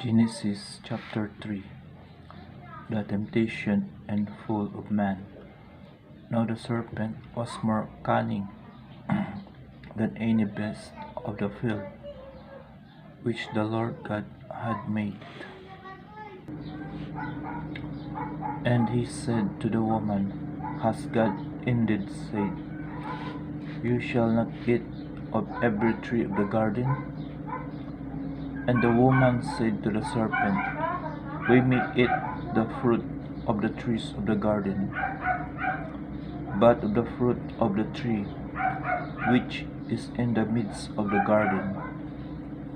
Genesis chapter 3. The temptation and fall of man. Now the serpent was more cunning than any beast of the field which the Lord God had made. And he said to the woman, Has God indeed said, You shall not eat of every tree of the garden? And the woman said to the serpent, We may eat the fruit of the trees of the garden, but of the fruit of the tree which is in the midst of the garden,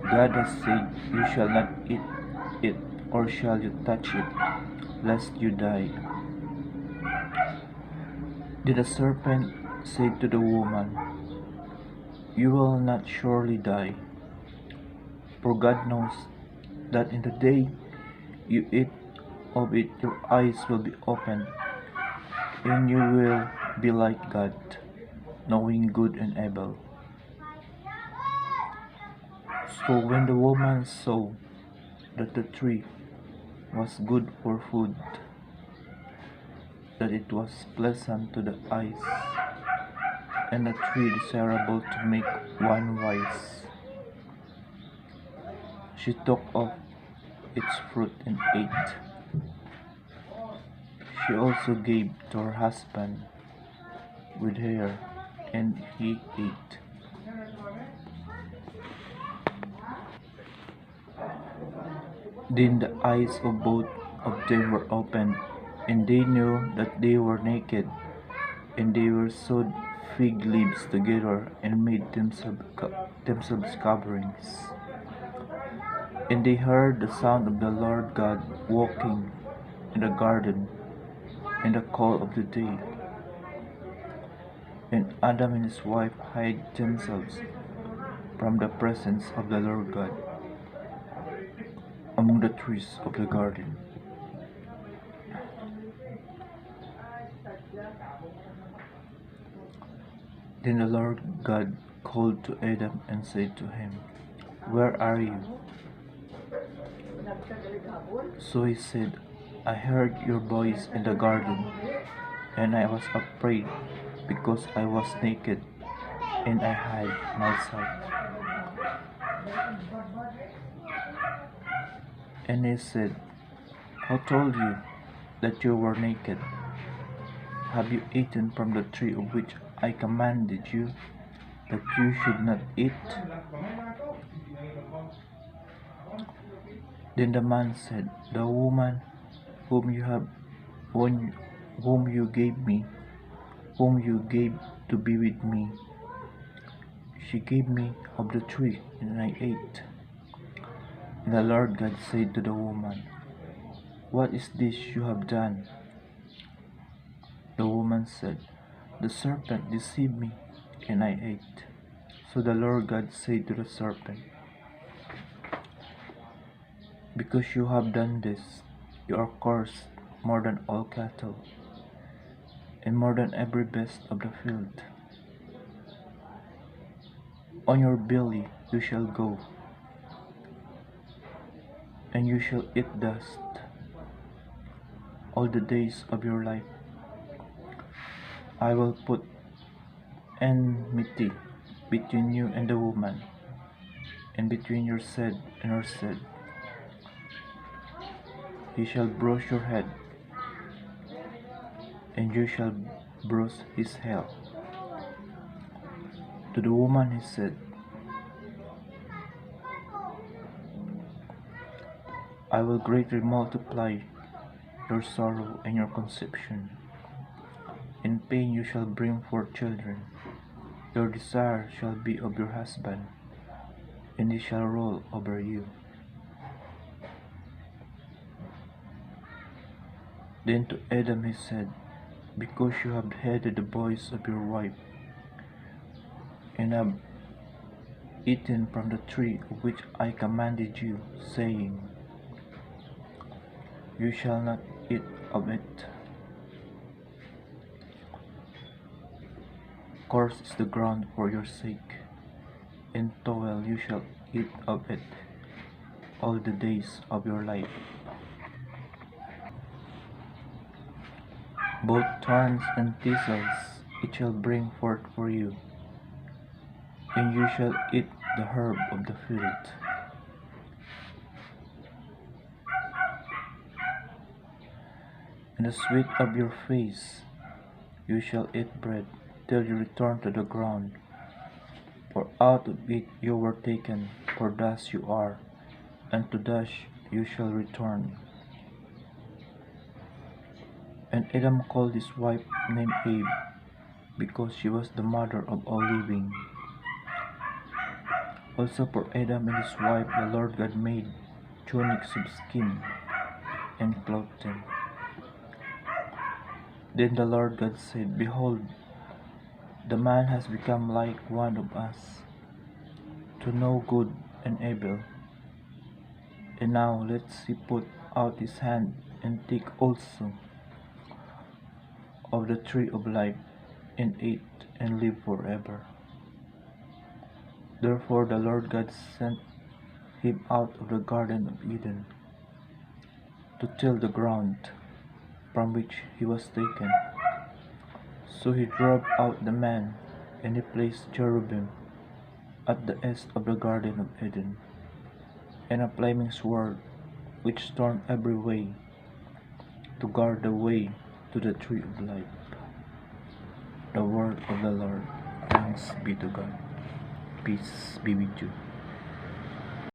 God has said, You shall not eat it, or shall you touch it, lest you die. Then the serpent said to the woman, You will not surely die, for God knows that in the day you eat of it, your eyes will be opened, and you will be like God, knowing good and evil. So when the woman saw that the tree was good for food, that it was pleasant to the eyes, and a tree desirable to make one wise, she took of its fruit and ate. She also gave to her husband with her, and he ate. Then the eyes of both of them were opened, and they knew that they were naked, and they were sewed fig leaves together and made themselves coverings. And they heard the sound of the Lord God walking in the garden in the cool of the day. And Adam and his wife hid themselves from the presence of the Lord God among the trees of the garden. Then the Lord God called to Adam and said to him, Where are you? So he said, I heard your voice in the garden, and I was afraid because I was naked, and I hid myself. And he said, Who told you that you were naked? Have you eaten from the tree of which I commanded you that you should not eat? Then the man said, The woman whom you gave to be with me, she gave me of the tree, and I ate. And the Lord God said to the woman, What is this you have done? The woman said, The serpent deceived me, and I ate. So the Lord God said to the serpent, Because you have done this, you are cursed more than all cattle, and more than every beast of the field. On your belly you shall go, and you shall eat dust all the days of your life. I will put enmity between you and the woman, and between your seed and her seed. He shall bruise your head, and you shall bruise his heel. To the woman he said, I will greatly multiply your sorrow and your conception. In pain you shall bring forth children. Your desire shall be of your husband, and he shall rule over you. Then to Adam he said, Because you have heeded the voice of your wife, and have eaten from the tree of which I commanded you, saying, You shall not eat of it. Cursed is the ground for your sake, and toil you shall eat of it all the days of your life. Both thorns and thistles it shall bring forth for you, and you shall eat the herb of the field. In the sweat of your face you shall eat bread till you return to the ground, for out of it you were taken, for dust you are, and to dust you shall return. And Adam called his wife named Eve, because she was the mother of all living. Also for Adam and his wife the Lord God made tunics of skin, and clothed them. Then the Lord God said, Behold, the man has become like one of us, to know good and evil. And now let he put out his hand and take also of the tree of life, and eat and live forever. Therefore the Lord God sent him out of the Garden of Eden to till the ground from which he was taken. So he drove out the man, and he placed cherubim at the east of the Garden of Eden, and a flaming sword which turned every way to guard the way to the tree of life. The word of the Lord. Thanks be to God. Peace be with you.